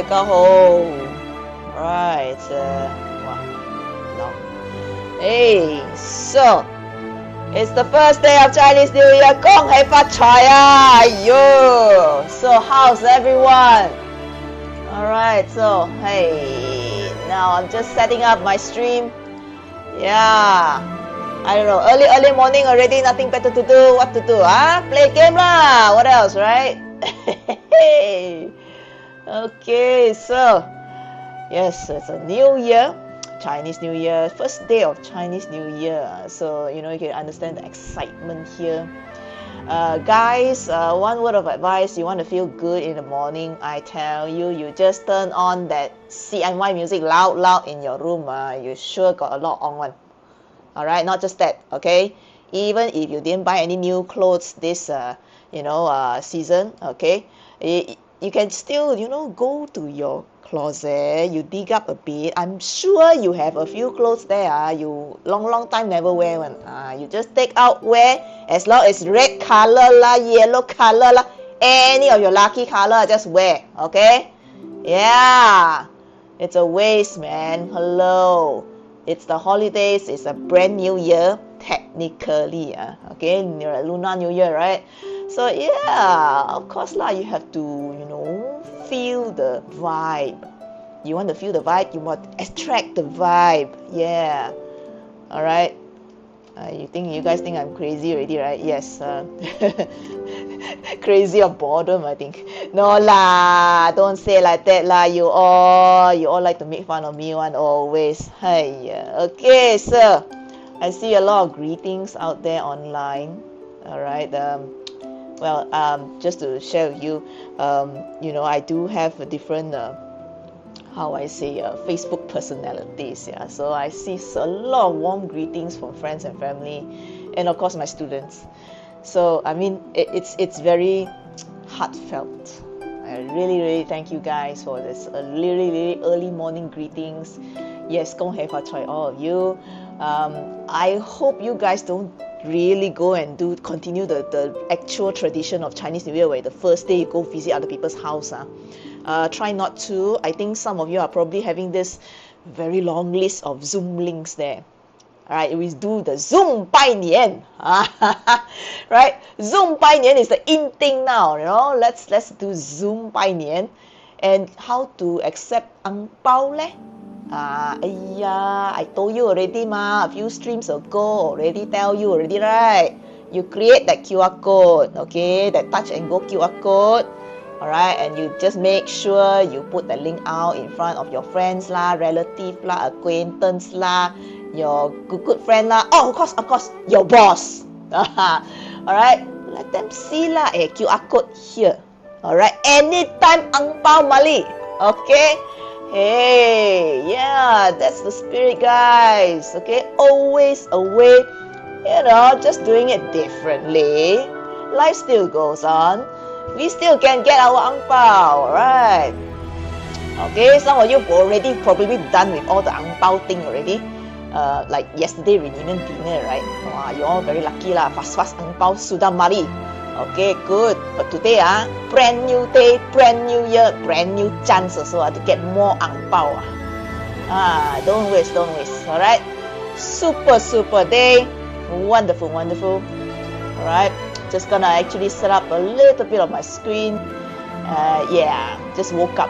I got home. Right. Wow. No. Hey, so it's the first day of Chinese New Year. 恭喜發財啊! Yo. So how's everyone? Alright, so hey, now I'm just setting up my stream. Yeah, I don't know, early morning already, nothing better to do. What to do? Play game lah. What else, right? Okay, so yes, it's a new year, Chinese New Year, first day of Chinese New Year. So you can understand the excitement here. Guys, one word of advice: you want to feel good in the morning, I tell you, you just turn on that CNY music loud in your room. You sure got a lot on one. Alright, not just that, okay? Even if you didn't buy any new clothes this season, okay, you can still go to your closet, you dig up a bit. I'm sure you have a few clothes there you long time never wear one. You just take out, wear, as long as red color lah, yellow color lah, any of your lucky color, just wear, okay? Yeah, it's a waste, man. Hello, it's the holidays, it's a brand new year technically, okay, Lunar New Year, right? So yeah, of course lah, you have to feel the vibe. You want to feel the vibe, you want to attract the vibe. Yeah, all right. You guys think I'm crazy already, right? Yes. Crazy of boredom, I think. No lah, don't say like that lah. You all like to make fun of me one always. Hey, okay, so I see a lot of greetings out there online. All right. Well, just to share with you, I do have a different, Facebook personalities. Yeah, so I see a lot of warm greetings from friends and family, and of course my students. So I mean, it's very heartfelt. I really thank you guys for this really early morning greetings. Yes, 恭喜發財 all of you. I hope you guys don't really go and continue the actual tradition of Chinese New Year, where the first day you go visit other people's house. Try not to. I think some of you are probably having this very long list of Zoom links there. Alright, we do the Zoom 拜年. Right? Zoom 拜年 is the in thing now, Let's do Zoom 拜年. And how to accept ang pao leh? I told you already a few streams ago, already tell you already, right? You create that QR code, okay, that touch and go QR code, alright, and you just make sure you put the link out in front of your friends lah, relative lah, acquaintance lah, your good friend lah, of course, your boss. Alright, let them see lah, QR code here, alright, anytime ang pao mali, okay? Hey, yeah, that's the spirit, guys. Okay, always a way, just doing it differently. Life still goes on. We still can get our ang pao, right? Okay, some of you already probably done with all the ang pao thing already. Like yesterday reunion dinner, right? Wow, you all very lucky lah. Fast ang pao sudah mari. Okay, good. But today, brand new day, brand new year, brand new chance also to get more ang pao. Don't waste. Alright, super day, wonderful. Alright, just gonna actually set up a little bit of my screen. Yeah, just woke up.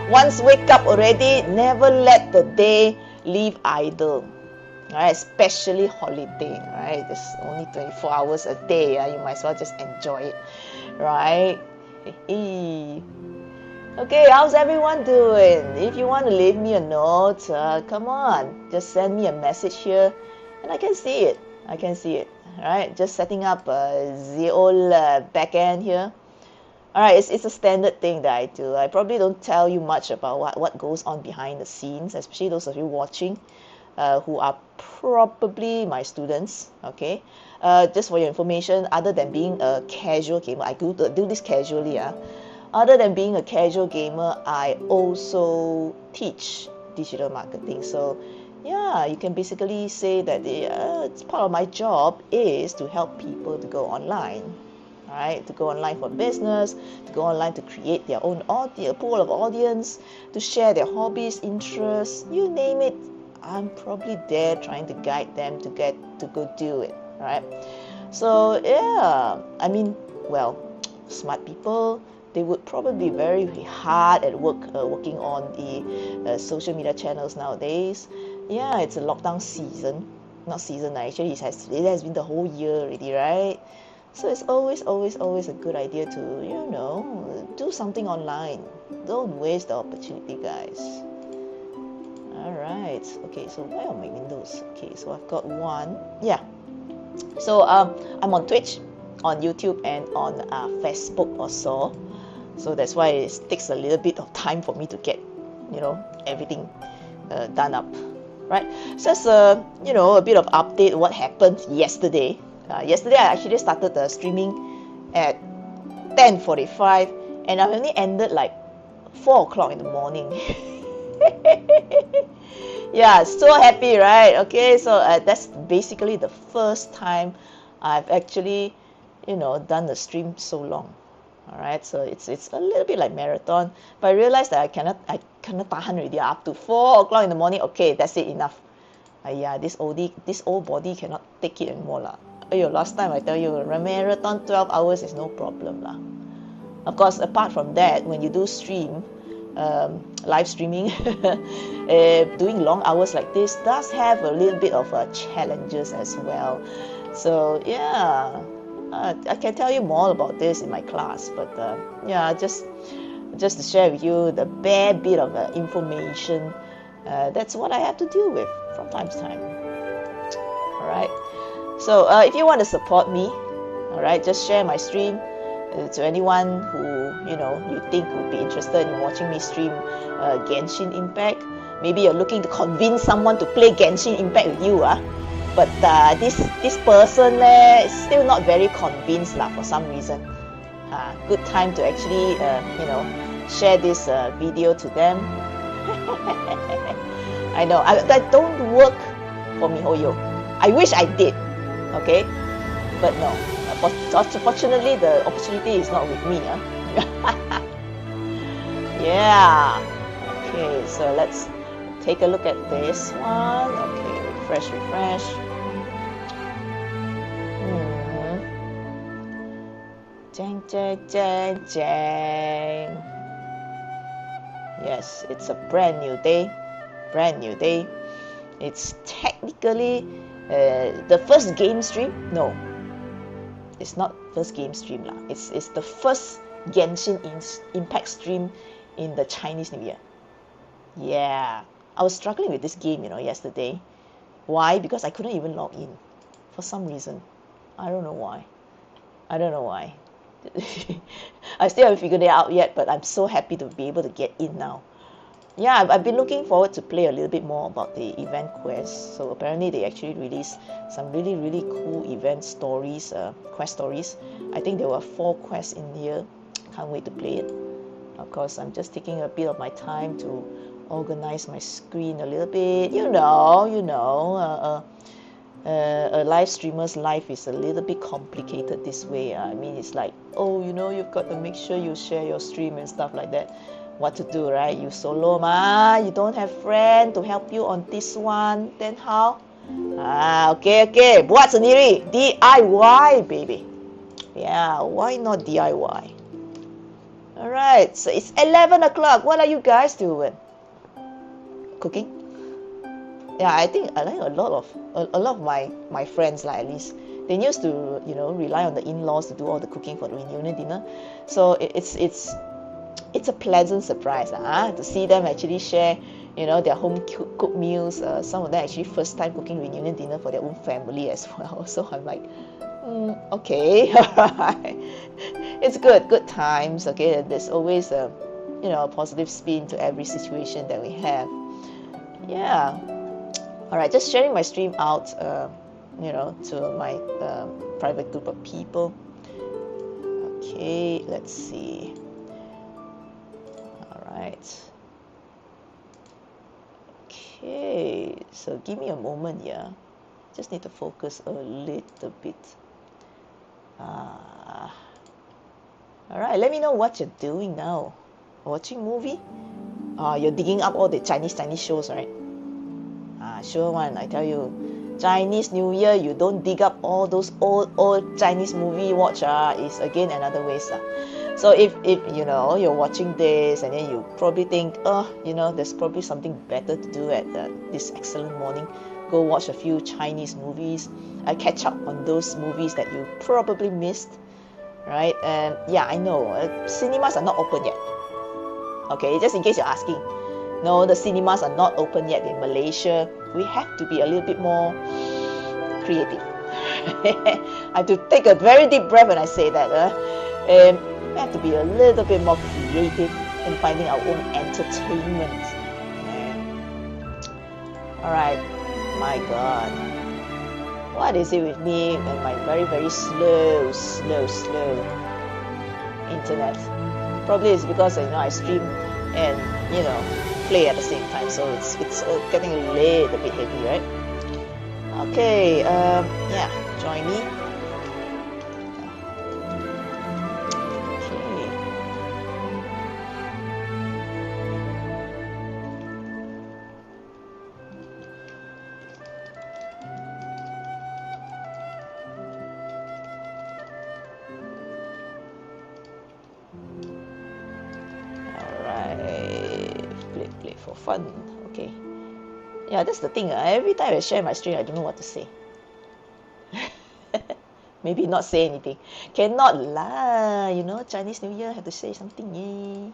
Once wake up already, never let the day leave idle. Right, especially holiday, right? There's only 24 hours a day. You might as well just enjoy it, right? Okay, how's everyone doing? If you want to leave me a note, come on, just send me a message here, and I can see it. Right? Just setting up the old backend here. Alright, it's a standard thing that I do. I probably don't tell you much about what goes on behind the scenes, especially those of you watching. Who are probably my students, okay? Just for your information, other than being a casual gamer, I do this casually. Other than being a casual gamer, I also teach digital marketing. So, yeah, you can basically say that it's part of my job is to help people to go online. right? To go online for business, to go online to create their own pool of audience, to share their hobbies, interests, you name it. I'm probably there trying to guide them to go do it, right? So yeah, I mean, well, smart people, they would probably be very hard at working on the social media channels nowadays. Yeah, it's a lockdown season, not season actually. It has been the whole year already, right? So it's always a good idea to do something online. Don't waste the opportunity, guys. All right. Okay. So where are my windows? Okay. So I've got one. Yeah. So I'm on Twitch, on YouTube, and on Facebook also. So that's why it takes a little bit of time for me to get, everything done up, right? So it's a bit of update what happened yesterday. Yesterday I actually started streaming at 10:45, and I only ended like 4 o'clock in the morning. Yeah, so happy, right? Okay, so that's basically the first time I've actually, done the stream so long. All right, so it's a little bit like marathon, but I realized that I cannot tahan already up to 4 o'clock in the morning. Okay, that's it, enough. Yeah, this old body cannot take it anymore lah. Last time I tell you, a marathon 12 hours is no problem lah. Of course, apart from that, when you do stream, live streaming, doing long hours like this does have a little bit of challenges as well. So yeah, I can tell you more about this in my class, but yeah, just to share with you the bare bit of information. That's what I have to deal with from time to time. All right. So if you want to support me, all right, just share my stream to anyone who you think would be interested in watching me stream Genshin Impact. Maybe you're looking to convince someone to play Genshin Impact with you, but this person is still not very convinced lah for some reason. Good time to actually share this video to them. I know that don't work for MiHoYo. I wish I did, okay, but no. Fortunately, the opportunity is not with me. Yeah. Okay, so let's take a look at this one. Okay, refresh. Jang. Yes, it's a brand new day. It's technically the first game stream. No, it's not first game stream lah. It's the first Genshin Impact stream in the Chinese New Year. Yeah, I was struggling with this game, yesterday. Why? Because I couldn't even log in for some reason. I don't know why. I still haven't figured it out yet, but I'm so happy to be able to get in now. Yeah, I've been looking forward to play a little bit more about the event quest. So apparently they actually released some really, really cool event stories, quest stories. I think there were 4 quests in here. Can't wait to play it. Of course, I'm just taking a bit of my time to organize my screen a little bit. A live streamer's life is a little bit complicated this way. I mean, it's like, you've got to make sure you share your stream and stuff like that. What to do, right? You solo you don't have friend to help you on this one, then how? Okay, buat sendiri, DIY baby. Yeah, why not DIY? All right, so it's 11 o'clock. What are you guys doing? Cooking? Yeah, I think a lot of my friends, like, at least they used to rely on the in-laws to do all the cooking for the reunion dinner. So it's a pleasant surprise to see them actually share their home cooked meals. Some of them actually first time cooking reunion dinner for their own family as well. So I'm like, okay, alright. It's good times. Okay, there's always a positive spin to every situation that we have. Yeah. Alright, just sharing my stream out to my private group of people. Okay, let's see. Alright. Okay, so give me a moment here. Just need to focus a little bit. All right, let me know what you're doing now. Watching movie? You're digging up all the Chinese shows, right? Sure one, I tell you. Chinese New Year, you don't dig up all those old Chinese movie watch. Is again another waste. So if you know you're watching this and then you probably think, you know, there's probably something better to do at this excellent morning, go watch a few Chinese movies, catch up on those movies that you probably missed, right? And yeah, I know cinemas are not open yet. Okay, just in case you're asking, no, the cinemas are not open yet in Malaysia. We have to be a little bit more creative. I have to take a very deep breath when I say that. We have to be a little bit more creative in finding our own entertainment. Alright, my God. What is it with me and my very, very slow internet? Probably it's because I stream and play at the same time, so it's getting a little bit heavy, right? Okay, yeah, join me. Play for fun. Okay. Yeah, that's the thing. Every time I share my stream, I don't know what to say. Maybe not say anything. Cannot lah. Chinese New Year have to say something. Yay.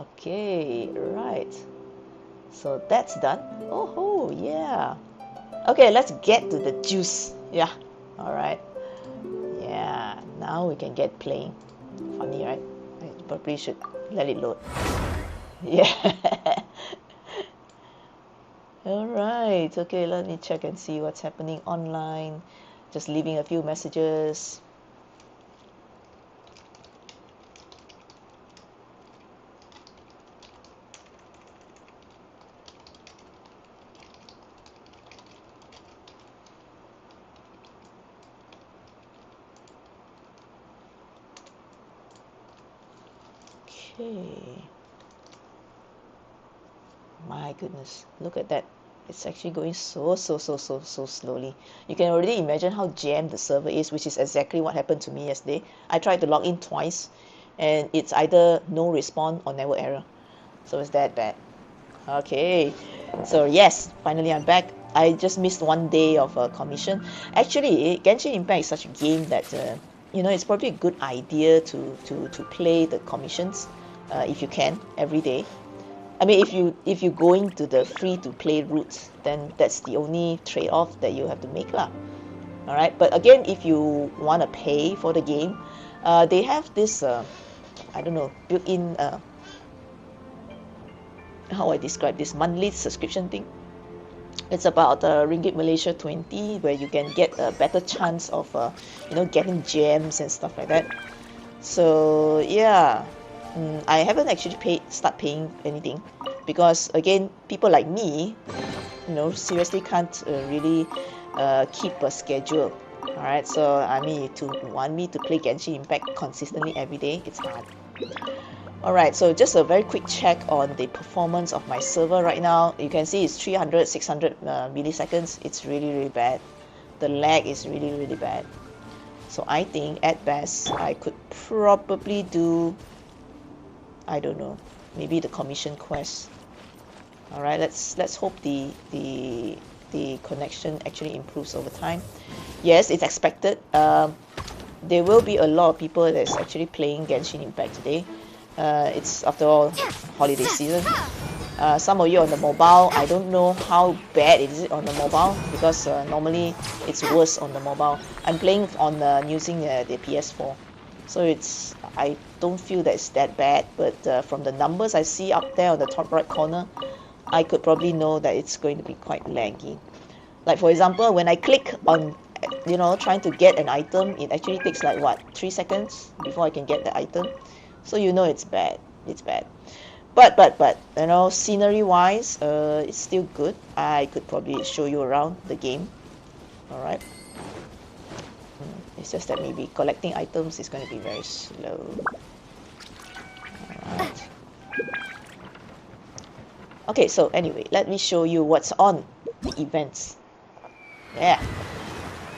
Okay, right. So that's done. Oh, yeah. Okay, let's get to the juice. Yeah. All right. Yeah. Now we can get playing. Funny, right? I probably should let it load. Yeah. All right. Okay, let me check and see what's happening online. Just leaving a few messages. Okay. My goodness, look at that. It's actually going so slowly. You can already imagine how jammed the server is, which is exactly what happened to me yesterday. I tried to log in twice and it's either no response or network error. So it's that bad. Okay, so yes, finally I'm back. I just missed one day of commission. Actually, Genshin Impact is such a game that it's probably a good idea to play the commissions if you can every day. I mean, if you going to the free to play route, then that's the only trade-off that you have to make lah. All right, but again, if you want to pay for the game, they have this I don't know, built-in how I describe this monthly subscription thing. It's about Ringgit Malaysia 20, where you can get a better chance of getting gems and stuff like that. So yeah, I haven't actually start paying anything because again, people like me, seriously can't really keep a schedule. All right, so I mean, to want me to play Genshin Impact consistently every day, it's hard. Alright, so just a very quick check on the performance of my server right now. You can see it's 300, 600 milliseconds. It's really bad. The lag is really bad. So I think at best I could probably do, I don't know, maybe the commission quest. Alright, let's hope the connection actually improves over time. Yes, it's expected. There will be a lot of people that's actually playing Genshin Impact today. It's after all holiday season. Some of you on the mobile, I don't know how bad it is on the mobile because normally it's worse on the mobile. I'm playing on using the PS4, so I don't feel that it's that bad. But from the numbers I see up there on the top right corner, I could probably know that it's going to be quite laggy. Like for example, when I click on trying to get an item, it actually takes like 3 seconds before I can get the item. So it's bad. It's bad. But you know, scenery wise, it's still good. I could probably show you around the game. All right. It's just that maybe collecting items is going to be very slow. All right. Okay, so anyway, let me show you what's on the events. Yeah.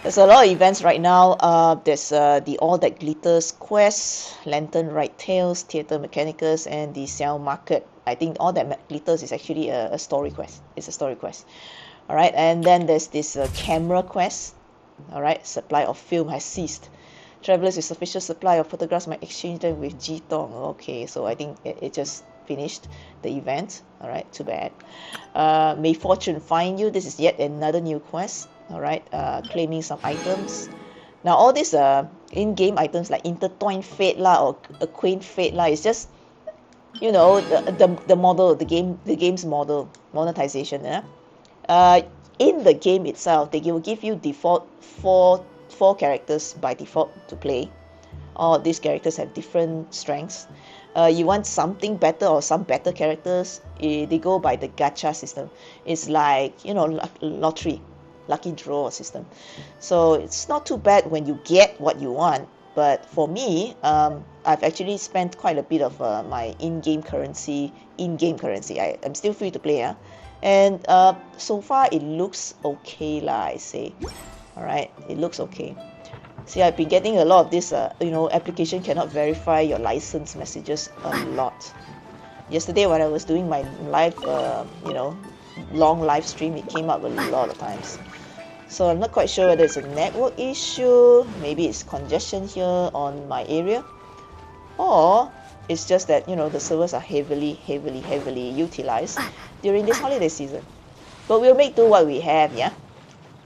There's a lot of events right now. There's the All That Glitters quest, Lantern Ride Tales, Theatre Mechanicus, and the Sell Market. I think All That Glitters is actually a story quest. It's a story quest. All right, and then there's this camera quest. All right, supply of film has ceased. Travelers with sufficient supply of photographs might exchange them with Jitong. Okay, so I think it just finished the event. All right, too bad. May fortune find you. This is yet another new quest. All right, claiming some items. Now all these in-game items like intertwined fate lah or acquaint fate lah, it's just, you know, the model, the game's model monetization. In the game itself, they will give you default four characters by default to play. All these characters have different strengths. You want something better or some better characters, they go by the gacha system. It's like, you know, lottery, lucky draw system. So it's not too bad when you get what you want. But for me, I've actually spent quite a bit of my in-game currency. I'm still free to play, and so far it looks okay lah, I say. All right, it looks okay. See, I've been getting a lot of this, you know, application cannot verify your license messages a lot. Yesterday when I was doing my live, you know, long live stream, it came up a lot of times. So I'm not quite sure whether it's a network issue, maybe it's congestion here on my area, or it's just that, you know, the servers are heavily utilized during this holiday season. But we'll make do what we have, yeah?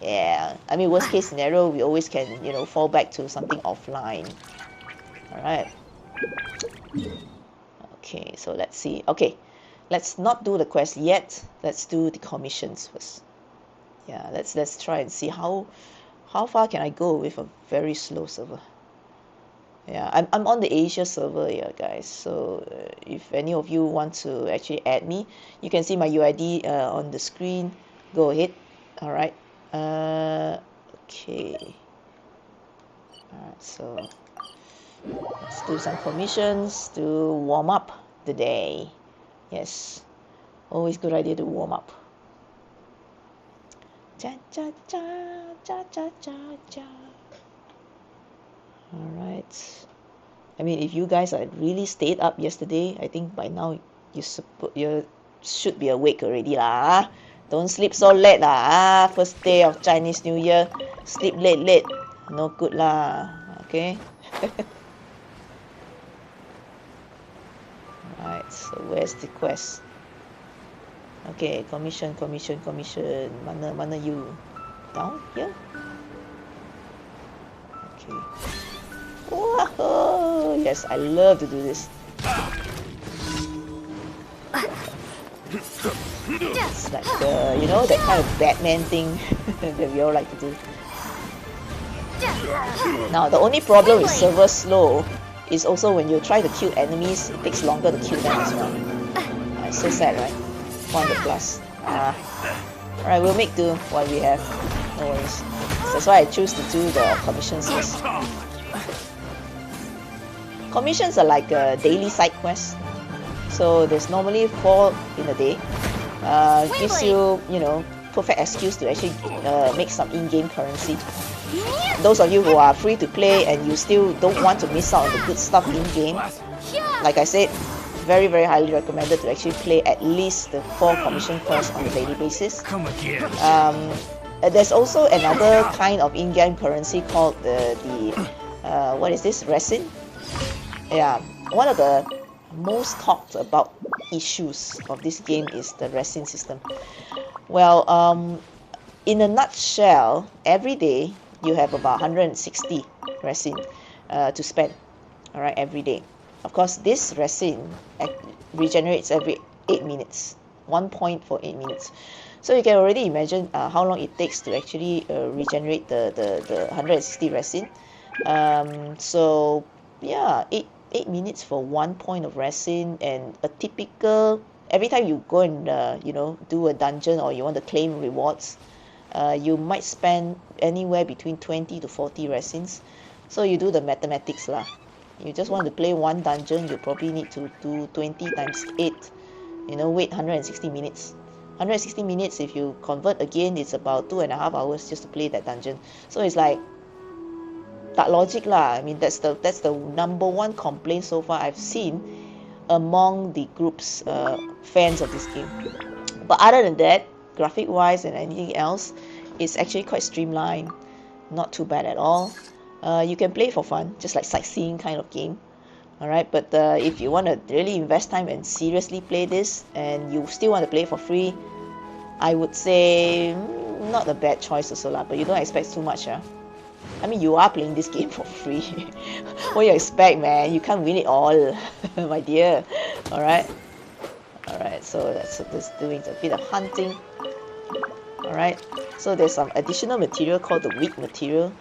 Yeah, I mean, worst case scenario, we always can, you know, fall back to something offline. All right. Okay, so let's see. Okay, let's not do the quest yet. Let's do the commissions first. Yeah, let's try and see how far can I go with a very slow server. Yeah, I'm on the Asia server here, guys. So if any of you want to actually add me, you can see my UID on the screen. Go ahead. All right. Okay. Alright, so let's do some commissions to warm up the day. Yes, always good idea to warm up. Cha cha cha cha cha cha cha. Alright. I mean, if you guys had really stayed up yesterday, I think by now you should be awake already lah. Don't sleep so late lah. First day of Chinese New Year, sleep late, no good lah. Okay. Alright, so where's the quest? Okay, commission. Mana you? Down here? Okay. Whoa! Yes, I love to do this. It's like you know, that kind of Batman thing that we all like to do. Now the only problem with server slow is also when you try to kill enemies, it takes longer to kill them as well. It's so sad, right? 100 plus. Alright, we'll make do what we have. No worries. That's why I choose to do the commissions first. Commissions are like a daily side quest. So there's normally 4 in a day. Gives you, you know, perfect excuse to actually make some in-game currency. Those of you who are free to play and you still don't want to miss out on the good stuff in-game, like I said, very highly recommended to actually play at least the 4 commission quests on a daily basis. There's also another kind of in-game currency called the what is this? Resin? Yeah, one of the most talked about issues of this game is the resin system. Well, in a nutshell, every day you have about 160 resin to spend. All right, every day. Of course, this resin regenerates every 8 minutes. 1 point for 8 minutes. So you can already imagine how long it takes to actually regenerate the 160 resin. So yeah, 8 minutes for 1 point of resin, and a typical, every time you go and you know, do a dungeon or you want to claim rewards, you might spend anywhere between 20 to 40 resins. So you do the mathematics lah. You just want to play one dungeon, you probably need to do 20 times 8, you know, wait 160 minutes. 160 minutes, if you convert again, it's about 2.5 hours just to play that dungeon. So it's like, tak logic lah. I mean, that's the number one complaint so far I've seen among the group's fans of this game. But other than that, graphic wise and anything else, it's actually quite streamlined, not too bad at all. You can play for fun, just like sightseeing kind of game. Alright, but if you want to really invest time and seriously play this, and you still want to play for free, I would say not a bad choice also lah, but you don't expect too much. I mean, you are playing this game for free. What you expect, man? You can't win it all, my dear. Alright, so that's what this doing, a bit of hunting. Alright, so there's some additional material called the wick material,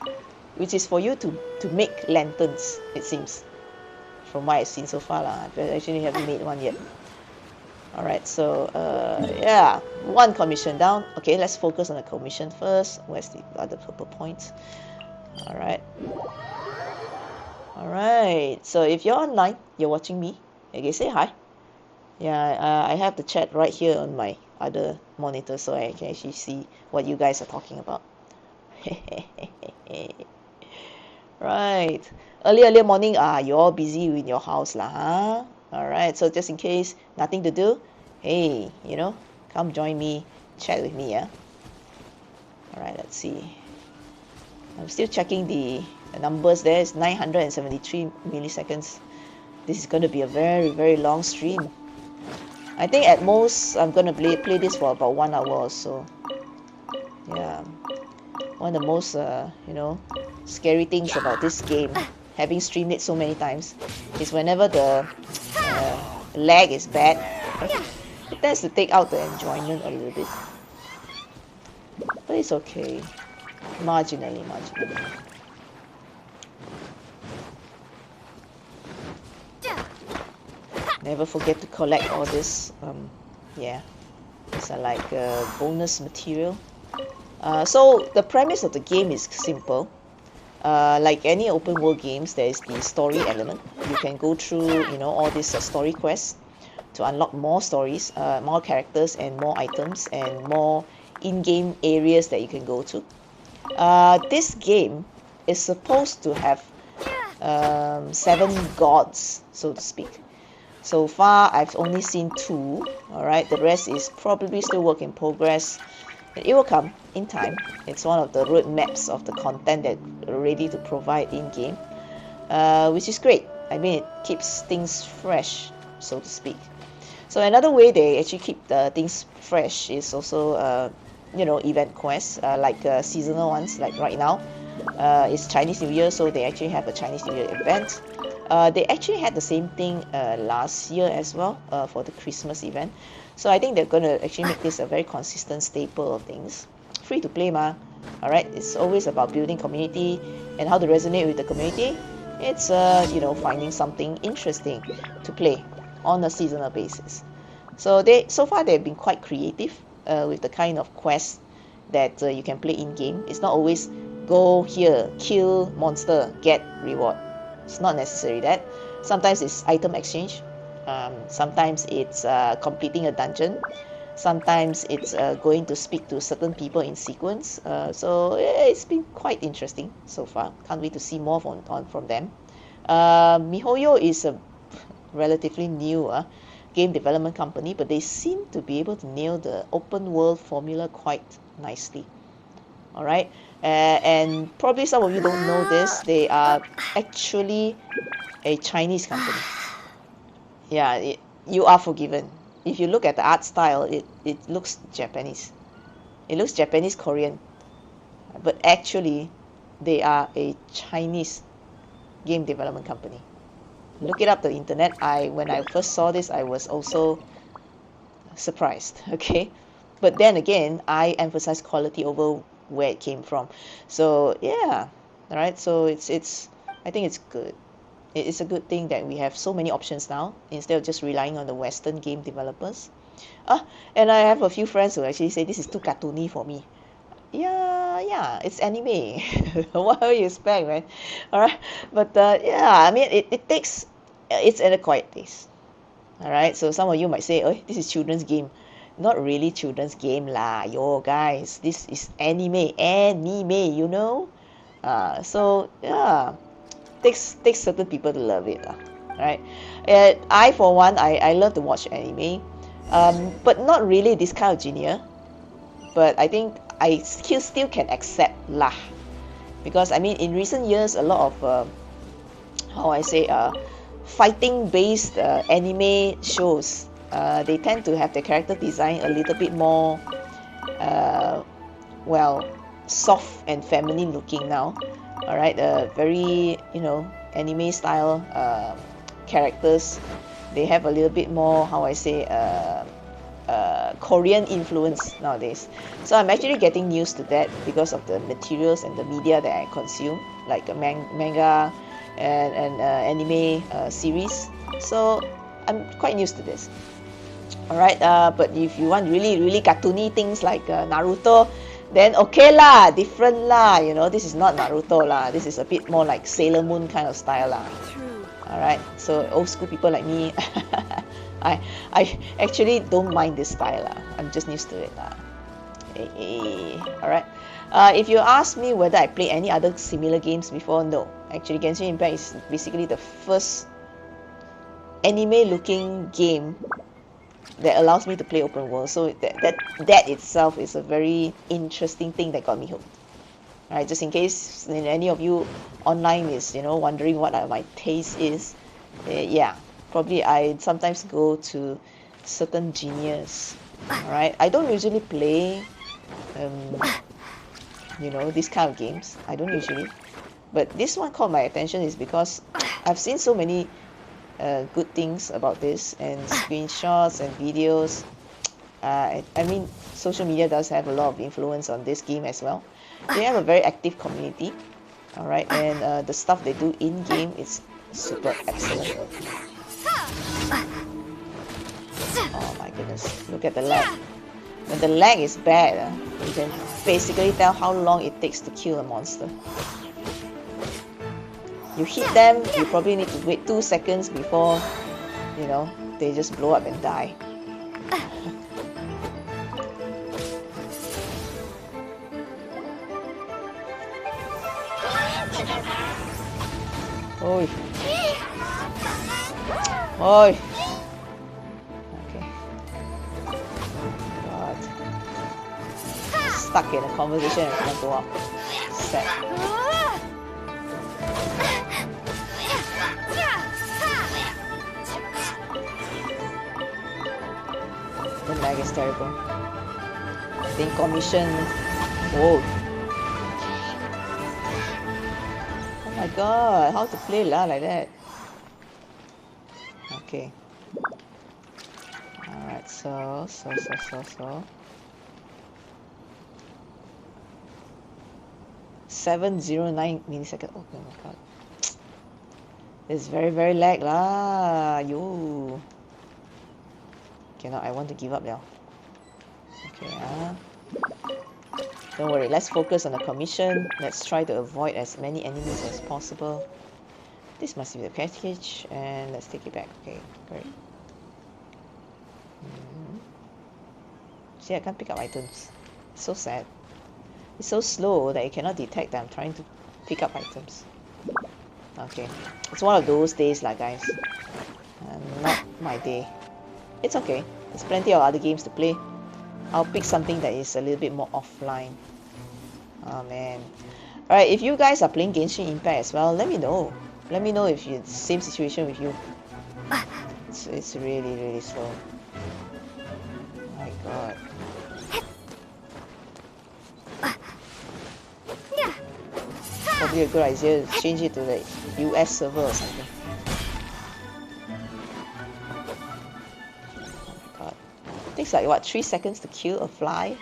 which is for you to make lanterns, it seems, from what I've seen so far lah. I actually haven't made one yet. Alright, so yeah, one commission down. Okay, let's focus on the commission first. Where's the other purple points? Alright, so if you're online, you're watching me, okay, say hi. Yeah, I have the chat right here on my other monitor, so I can actually see what you guys are talking about. Right, early morning, you're all busy with your house lah, huh? Alright, so just in case, nothing to do, hey, you know, come join me, chat with me, yeah? Alright, let's see. I'm still checking the numbers there. It's 973 milliseconds. This is going to be a very, very long stream. I think at most I'm going to play this for about 1 hour or so. Yeah. One of the most, you know, scary things about this game, having streamed it so many times, is whenever the lag is bad, it tends to take out the enjoyment a little bit. But it's okay. Marginally. Never forget to collect all this. Yeah, it's like bonus material. So the premise of the game is simple. Like any open world games, there is the story element. You can go through, you know, all these story quests to unlock more stories, more characters, and more items, and more in-game areas that you can go to. This game is supposed to have 7 gods, so to speak. So far, I've only seen 2. Alright, the rest is probably still work in progress. It will come in time. It's one of the roadmaps of the content that we're ready to provide in-game, which is great. I mean, it keeps things fresh, so to speak. So another way they actually keep the things fresh is also you know, event quests, like seasonal ones, like right now. It's Chinese New Year, so they actually have a Chinese New Year event. They actually had the same thing last year as well, for the Christmas event. So I think they're going to actually make this a very consistent staple of things. Free to play ma. Alright, it's always about building community and how to resonate with the community. It's you know, finding something interesting to play on a seasonal basis. So so far they've been quite creative with the kind of quests that you can play in game. It's not always go here, kill monster, get reward. It's not necessary that. Sometimes it's item exchange. Sometimes it's completing a dungeon. Sometimes it's going to speak to certain people in sequence. So it's been quite interesting so far. Can't wait to see more from them. MiHoYo is a relatively new game development company, but they seem to be able to nail the open world formula quite nicely. Alright, and probably some of you don't know this, they are actually a Chinese company. Yeah, you are forgiven. If you look at the art style, it looks Japanese. It looks Japanese Korean, but actually they are a Chinese game development company. Look it up on the internet. When I first saw this, I was also surprised. Okay, but then again, I emphasize quality over where it came from. So yeah, all right. So it's I think it's good. it is a good thing that we have so many options now instead of just relying on the Western game developers. And I have a few friends who actually say this is too cartoony for me. Yeah, it's anime. What do you expect, man? All right, but yeah, I mean, it takes, it's an acquired taste. All right, so some of you might say, oh, this is children's game. Not really children's game lah, yo guys. This is anime, you know. So yeah, takes certain people to love it lah. Right? And I for one, I love to watch anime, but not really this kind of genre. But I think I still can accept lah, because I mean in recent years a lot of how I say fighting based anime shows, they tend to have the character design a little bit more well, soft and feminine looking now. All right, very, you know, anime style characters. They have a little bit more, how I say, Korean influence nowadays. So I'm actually getting used to that because of the materials and the media that I consume, like a manga and anime series. So I'm quite used to this. All right, but if you want really cartoony things like Naruto, then okay lah, different lah. You know, this is not Naruto lah. This is a bit more like Sailor Moon kind of style lah. All right, so old school people like me, I actually don't mind this style lah. I'm just used to it lah. All right. If you ask me whether I play any other similar games before, no. Actually, Genshin Impact is basically the first anime-looking game that allows me to play open world. So that itself is a very interesting thing that got me hooked. All right, just in case any of you online is, you know, wondering what my taste is, yeah, probably I sometimes go to certain genres. All right, I don't usually play, you know, this kind of games. I don't usually, but this one caught my attention is because I've seen so many good things about this and screenshots and videos. I mean, social media does have a lot of influence on this game as well. They have a very active community, all right, and the stuff they do in game is super excellent. Oh my goodness, look at the lag. When the lag is bad, you can basically tell how long it takes to kill a monster. You hit them, you probably need to wait 2 seconds before, you know, they just blow up and die. Oi. Oi. Okay. God. Stuck in a conversation and can't go up. Sad. The lag is terrible. I think commission. Whoa. Oh my god, how to play lah like that? Okay. Alright, so. 709 milliseconds. Oh my god. It's very lag lah. Yo. Cannot, I want to give up now. Okay, don't worry, let's focus on the commission. Let's try to avoid as many enemies as possible. This must be the package, and let's take it back. Okay, great. See, I can't pick up items. It's so sad. It's so slow that it cannot detect that I'm trying to pick up items. Okay, it's one of those days lah, guys. Not my day. It's okay. There's plenty of other games to play. I'll pick something that is a little bit more offline. Oh man. Alright, if you guys are playing Genshin Impact as well, let me know. Let me know if it's the same situation with you. It's really slow. Oh my god. Probably a good idea to change it to the US server or something. Takes like what, 3 seconds to kill a fly?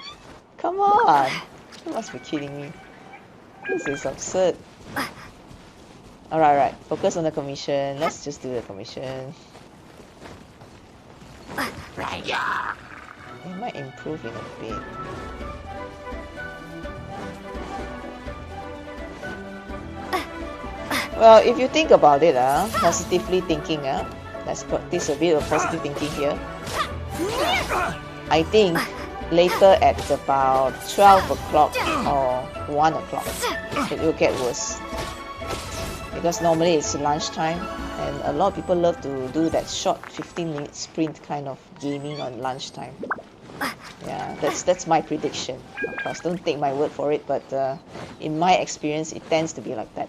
Come on! You must be kidding me. This is absurd. Alright, focus on the commission. Let's just do the commission. It might improve in a bit. Well, if you think about it, positively thinking, let's practice a bit of positive thinking here. I think later at about 12 o'clock or 1 o'clock, it will get worse. Because normally it's lunchtime, and a lot of people love to do that short 15-minute sprint kind of gaming on lunchtime. Yeah, that's my prediction. Of course, don't take my word for it, but in my experience, it tends to be like that.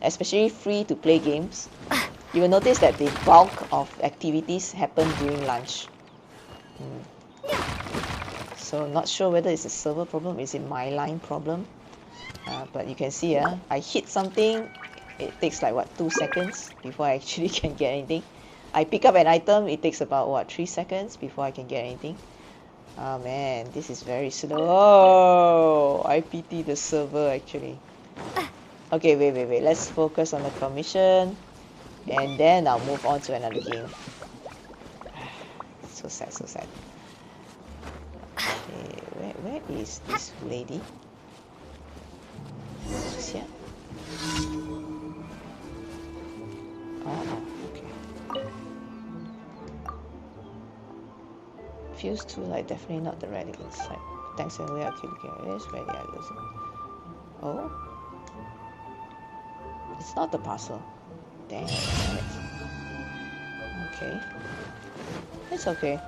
Especially free-to-play games, you will notice that the bulk of activities happen during lunch. So not sure whether it's a server problem, is it my line problem? But you can see, I hit something, it takes like what, 2 seconds before I actually can get anything. I pick up an item, it takes about what, 3 seconds before I can get anything. Oh man, this is very slow. I pity the server actually. Okay, wait. Let's focus on the commission, and then I'll move on to another game. So sad. Okay, where is this lady? She's here. Oh, okay. Feels too like definitely not the radical side. Thanks anyway, I'll keep looking. It is ready, I lose it. Oh? It's not the parcel. Dang it. Okay. It's okay.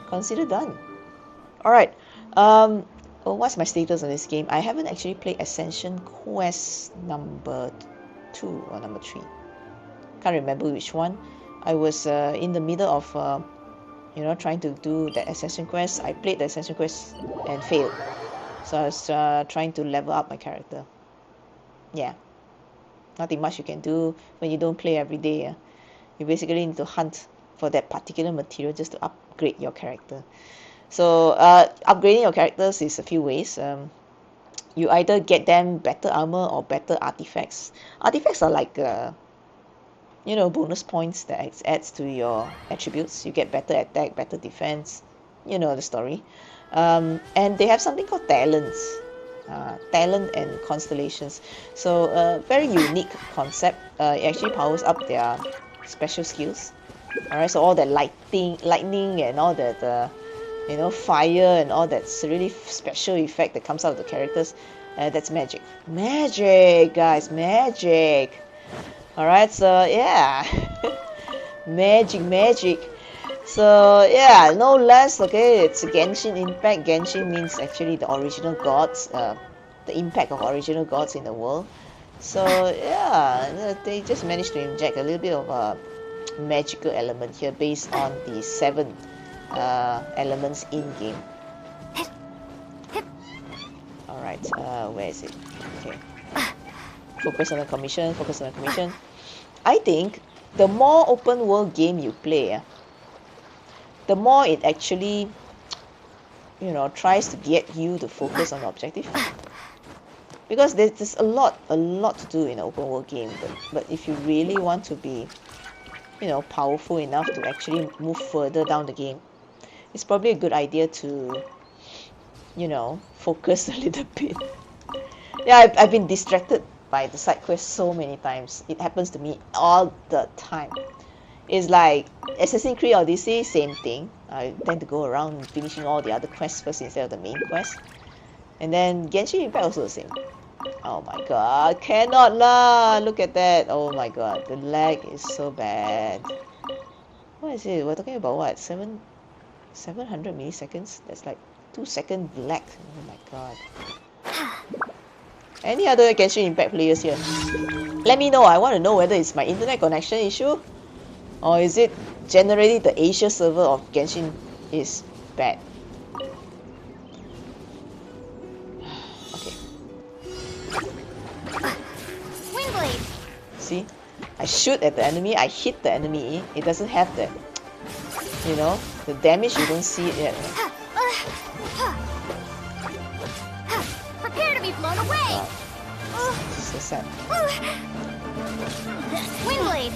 Consider done. Alright. What's my status on this game? I haven't actually played Ascension Quest number 2 or number 3. Can't remember which one. I was in the middle of trying to do the Ascension Quest. I played the Ascension Quest and failed. So I was trying to level up my character. Yeah. Nothing much you can do when you don't play every day. You basically need to hunt for that particular material just to upgrade your character. So upgrading your characters is a few ways. You either get them better armor or better artifacts. Artifacts are like bonus points that adds to your attributes. You get better attack, better defense. You know the story. And they have something called talents. Talent and constellations. So very unique concept. It actually powers up their special skills. Alright, so all that lightning and all that fire and all that's really special effect that comes out of the characters. That's magic. Magic, guys, magic. Alright, so yeah. magic. So yeah, no less, okay, it's Genshin Impact. Genshin means actually the original gods, the impact of original gods in the world. So yeah, they just managed to inject a little bit of a magical element here based on the 7 elements in-game. Alright, where is it? Okay. Focus on the commission. I think the more open world game you play, the more it actually tries to get you to focus on the objective. Because there's a lot to do in an open world game, but if you really want to be powerful enough to actually move further down the game, it's probably a good idea to focus a little bit. Yeah, I've been distracted by the side quest so many times. It happens to me all the time. It's like Assassin's Creed Odyssey, same thing. I tend to go around finishing all the other quests first instead of the main quest. And then Genshin Impact also the same. Oh my god, cannot lah! Look at that. Oh my god, the lag is so bad. What is it? We're talking about what? 700 milliseconds? That's like 2-second lag. Oh my god. Any other Genshin Impact players here? Let me know. I want to know whether it's my internet connection issue, or is it generally the Asia server of Genshin is bad. Okay. See? I shoot at the enemy, I hit the enemy, it doesn't have the the damage, you don't see it yet. Prepare to be blown away. So sad. Windblade.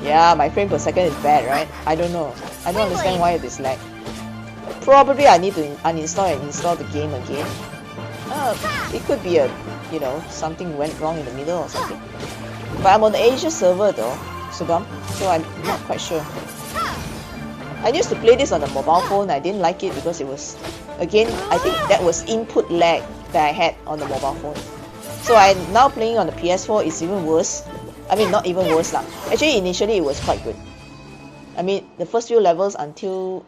Yeah, my frame per second is bad, right? I don't know. I don't understand why it is lag. Probably I need to uninstall and install the game again. It could be a, you know, something went wrong in the middle or something. But I'm on the Asia server though, Subham, so I'm not quite sure. I used to play this on the mobile phone. I didn't like it because it was, again, I think that was input lag that I had on the mobile phone. So I'm now playing on the PS4, it's even worse. I mean, not even worse lah. Actually, initially it was quite good. I mean, the first few levels until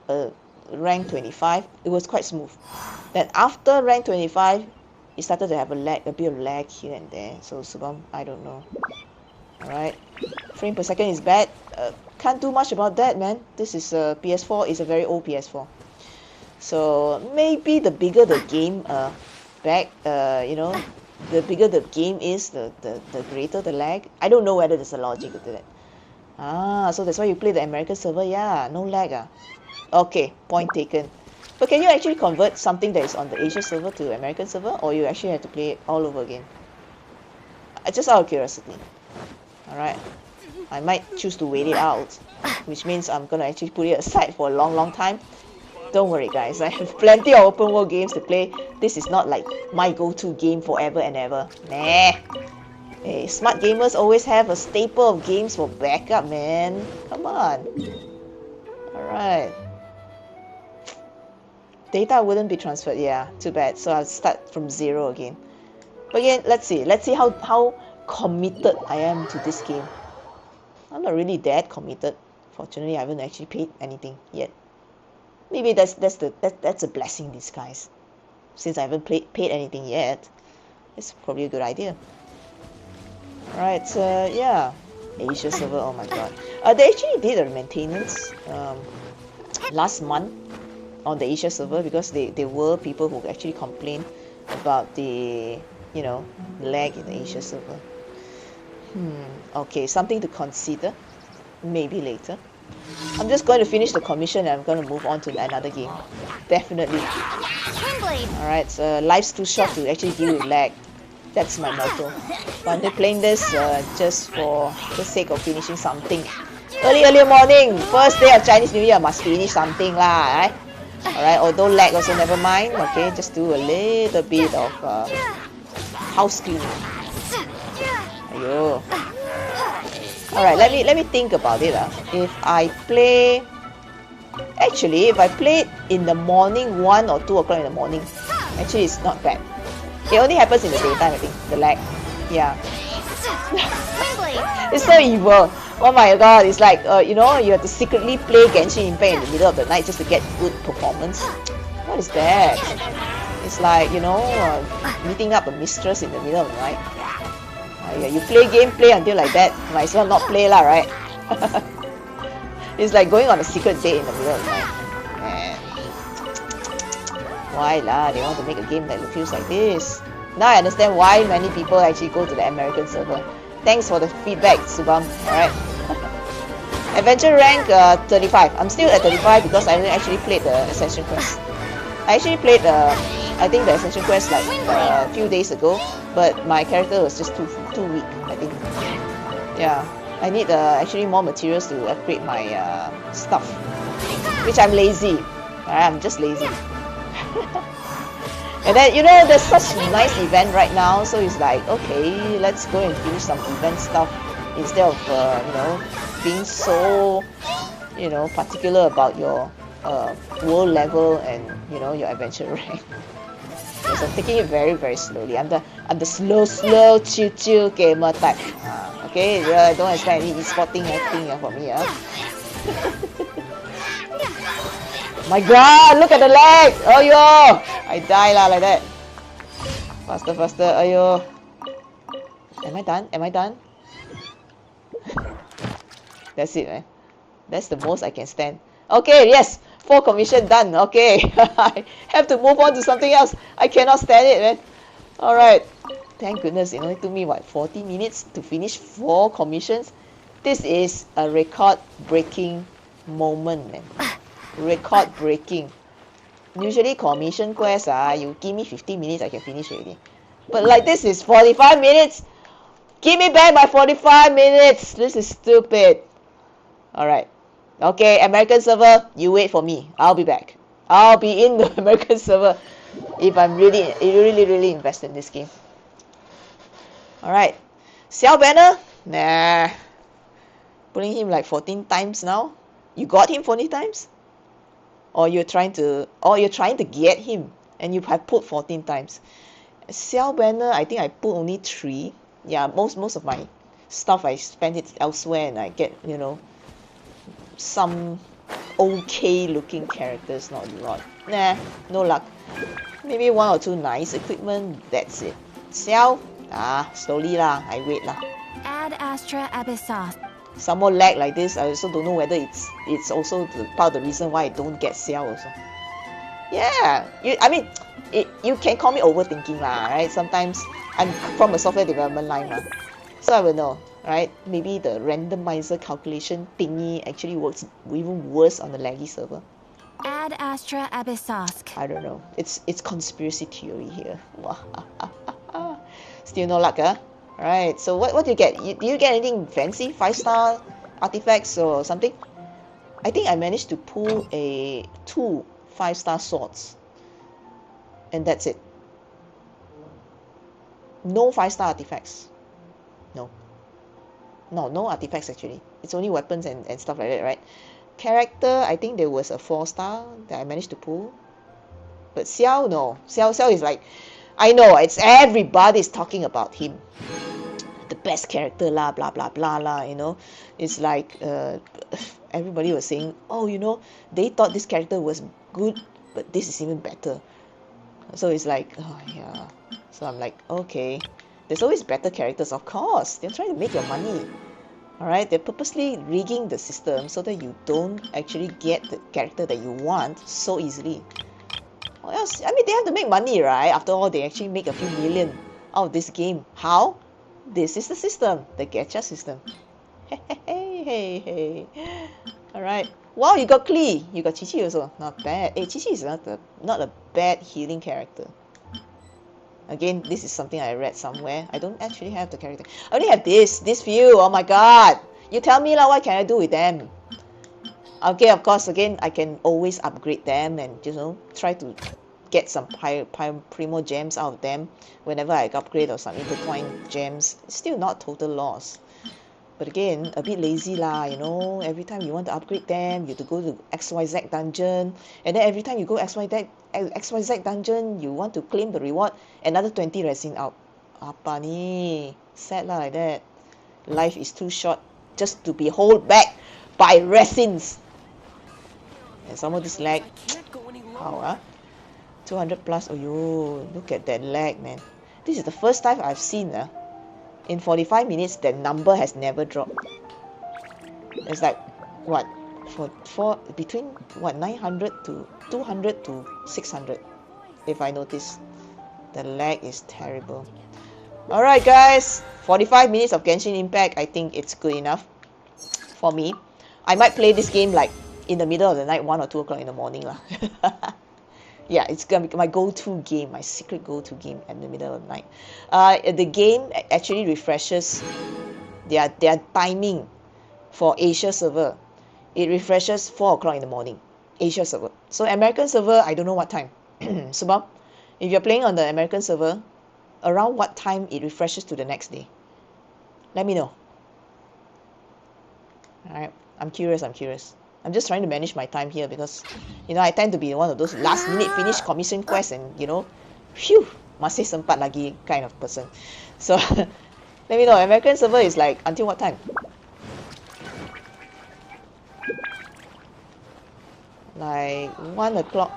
rank 25, it was quite smooth. Then after rank 25, it started to have a bit of lag here and there. So Subham, I don't know. Alright, frame per second is bad. Can't do much about that, man. This is PS4, is a very old PS4. So maybe the bigger the game you know, the bigger the game is, the greater the lag. I don't know whether there's a logic to that. Ah, so that's why you play the American server. Yeah, no lag. Okay, point taken. But can you actually convert something that is on the Asia server to American server, or you actually have to play it all over again? Just out of curiosity. Alright, I might choose to wait it out, which means I'm gonna actually put it aside for a long time. Don't worry guys, I have plenty of open world games to play. This is not like my go-to game forever and ever. Nah. Hey, smart gamers always have a staple of games for backup, man. Come on. Alright. Data wouldn't be transferred, yeah, too bad. So I'll start from 0 again. But again, let's see how committed I am to this game. I'm not really that committed. Fortunately, I haven't actually paid anything yet. Maybe that's a blessing in disguise. Since I haven't paid anything yet, it's probably a good idea. Alright, yeah. Asia server, oh my god. They actually did a maintenance last month on the Asia server because there were people who actually complained about the, you know, lag in the Asia server. Okay, something to consider. Maybe later. I'm just going to finish the commission and I'm going to move on to another game. Definitely. Alright, so life's too short to actually deal with lag. That's my motto. But I'm playing this just for the sake of finishing something. Early morning, first day of Chinese New Year, must finish something lah, right? Alright, although lag also never mind. Okay, just do a little bit of house cleaning. Ayo. Alright, let me think about it. If I play, actually, if I play in the morning, 1 or 2 o'clock in the morning, actually it's not bad. It only happens in the daytime, I think, the lag. Yeah. It's so evil. Oh my god, it's like, you know, you have to secretly play Genshin Impact in the middle of the night just to get good performance. What is that? It's like, you know, meeting up a mistress in the middle of the night. Yeah, you play until like that, might as well not play lah, right? It's like going on a secret date in the middle of the night. Man. Why lah? They want to make a game that feels like this. Now I understand why many people actually go to the American server. Thanks for the feedback, Subham. Alright. Adventure rank 35. I'm still at 35 because I haven't actually played the Ascension Quest. I actually played I think the Ascension Quest like a few days ago, but my character was just too weak, I think. Yeah, I need actually more materials to upgrade my stuff, which I'm lazy. I'm just lazy. And then, you know, there's such a nice event right now, so it's like, okay, let's go and finish some event stuff instead of, you know, being so, you know, particular about your world level and, you know, your adventure rank. Because I'm taking it very slowly. I'm the slow, chill gamer type. Okay, don't expect any e-sporting thing from me. My god, look at the lag! Ayo! I die lah like that. Faster. Ayo. Am I done? That's it, man. That's the most I can stand. Okay, yes! 4 commission done. Okay. I have to move on to something else. I cannot stand it, man. Alright. Thank goodness it only took me, what, 40 minutes to finish 4 commissions? This is a record-breaking moment, man. Record-breaking. Usually commission quest, you give me 15 minutes, I can finish already. But like this is 45 minutes. Give me back my 45 minutes. This is stupid. Alright. Okay, American server, you wait for me. I'll be back. I'll be in the American server if I'm really invested in this game. Alright. Xiao banner? Nah. Pulling him like 14 times now. You got him 40 times? Or you're trying to get him and you have put 14 times. Xiao banner, I think I put only 3. Yeah, most of my stuff I spend it elsewhere and I get, you know, some okay looking characters, not a lot. Nah, no luck. Maybe 1 or 2 nice equipment, that's it. Xiao, slowly lah, I wait lah. Add Astra Abyssos. Some more lag like this, I also don't know whether it's also part of the reason why I don't get Xiao also. Yeah, you can call me overthinking lah, right? Sometimes I'm from a software development line lah, so I will know, right? Maybe the randomizer calculation thingy actually works even worse on the laggy server. Add Astra Abyssos. I don't know. It's conspiracy theory here. Still no luck, huh? Right. So what do you get? Do you get anything fancy? 5-star artifacts or something? I think I managed to pull 2 5-star swords, and that's it. No 5-star artifacts. No artifacts actually. It's only weapons and stuff like that, right? Character, I think there was a 4-star that I managed to pull. But Xiao, no. Xiao is like, I know, it's everybody's talking about him. The best character lah, blah blah blah lah, you know. It's like everybody was saying, oh, you know, they thought this character was good, but this is even better. So it's like, oh yeah. So I'm like, okay. There's always better characters, of course. They're trying to make your money. Alright, they're purposely rigging the system so that you don't actually get the character that you want so easily. What else? I mean, they have to make money, right? After all, they actually make a few million out of this game. How? This is the system, the gacha system. Hey. Alright. Wow, you got Klee. You got Chi also. Not bad. Hey, Chi is not a bad healing character. Again, this is something I read somewhere. I don't actually have the character. I only have this few. Oh my god. You tell me lah, what can I do with them? Okay, of course, again, I can always upgrade them and, you know, try to get some Primogems out of them whenever I upgrade or some intertwined gems. It's still not total loss. But again, a bit lazy lah, you know. Every time you want to upgrade them, you have to go to XYZ dungeon. And then every time you go XYZ dungeon, you want to claim the reward, another 20 resin out. Apa ni? Sad lah like that. Life is too short just to be held back by resins. And some of this lag. How 200 plus. Oh, yo, look at that lag, man. This is the first time I've seen in 45 minutes that number has never dropped. It's like what? For between what, 900 to 200 to 600. If I notice, the lag is terrible. Alright guys, 45 minutes of Genshin Impact, I think it's good enough for me. I might play this game like in the middle of the night, 1 or 2 o'clock in the morning lah. Yeah, it's gonna be my go-to game, my secret go-to game in the middle of the night. The game actually refreshes their timing for Asia server. It refreshes 4 o'clock in the morning, Asia server. So American server, I don't know what time. Subab, if you're playing on the American server, around what time it refreshes to the next day? Let me know. Alright, I'm curious. I'm just trying to manage my time here because, you know, I tend to be one of those last minute finish commission quests and, you know, phew, masih sempat lagi kind of person. So, let me know, American server is like, until what time? Like 1 o'clock.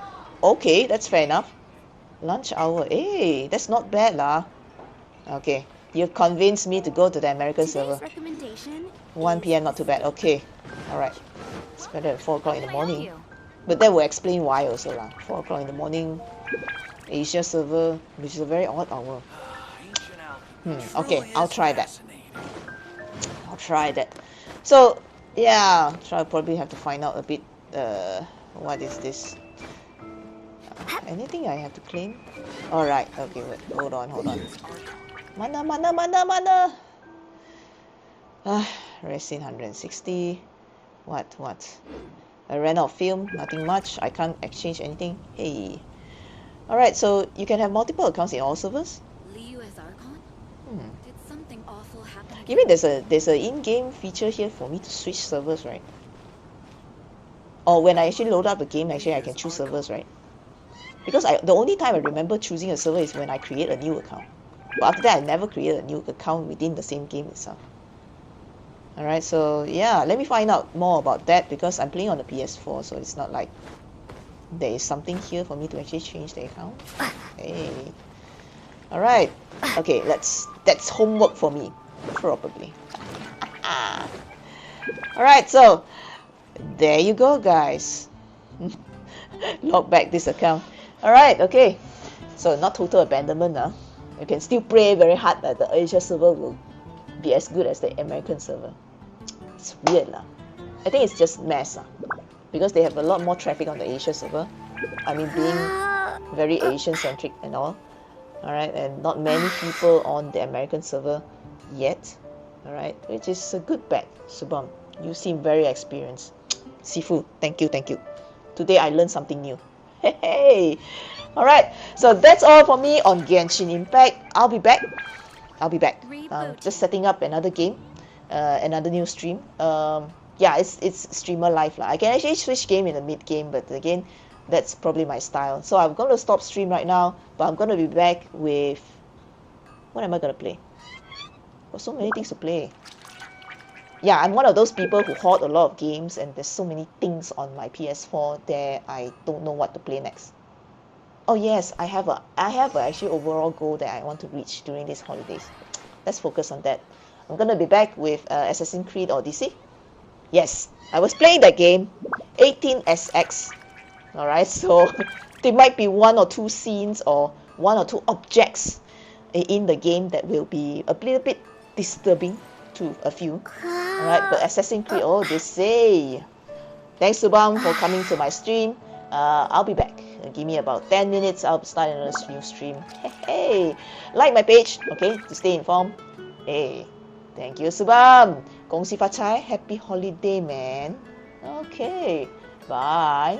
Okay, that's fair enough. Lunch hour. Hey, that's not bad lah. Okay, you've convinced me to go to the American server. 1 PM, not too bad. Okay, alright. It's better at 4 o'clock in the morning. But that will explain why also lah. 4 o'clock in the morning, Asia server, which is a very odd hour. Okay, I'll try that. So, yeah, I'll probably have to find out a bit, what is this? Anything I have to claim? Alright, okay, wait, hold on. Mana. Resin 160. What? I ran out of film, nothing much. I can't exchange anything. Hey. Alright, so you can have multiple accounts in all servers? Liu as Archon? Did something awful happen? You mean there's a in-game feature here for me to switch servers, right? Or when I actually load up the game, actually I can choose servers, right? Because the only time I remember choosing a server is when I create a new account. But after that, I never create a new account within the same game itself. Alright, so yeah, let me find out more about that because I'm playing on the PS4, so it's not like there is something here for me to actually change the account. Hey. Alright. Okay, that's homework for me. Probably. Alright, so there you go, guys. Log back this account. Alright, okay. So not total abandonment. You can still pray very hard that the Asia server will be as good as the American server. It's weird. I think it's just mess. Because they have a lot more traffic on the Asia server. I mean, being very Asian-centric and all. Alright, and not many people on the American server yet. Alright, which is a good bet, Subam. You seem very experienced. Sifu, thank you. Today I learned something new. Hey! Alright, so that's all for me on Genshin Impact. I'll be back. Just setting up another game. Another new stream. Yeah, it's streamer live. I can actually switch game in the mid-game, but again, that's probably my style. So I'm going to stop stream right now, but I'm going to be back with... What am I going to play? Got so many things to play. Yeah, I'm one of those people who hoard a lot of games and there's so many things on my PS4 there I don't know what to play next. Oh yes, I have a actually overall goal that I want to reach during these holidays. Let's focus on that. I'm going to be back with Assassin's Creed Odyssey. Yes, I was playing that game, 18SX. Alright, so there might be one or two scenes or one or two objects in the game that will be a little bit disturbing to a few. Alright, but Assassin's Creed Odyssey. Thanks Subam for coming to my stream. I'll be back. Give me about 10 minutes, I'll start another new stream. Hey, like my page, okay, to stay informed. Hey, thank you Subam. 恭喜发财, happy holiday man. Okay, bye.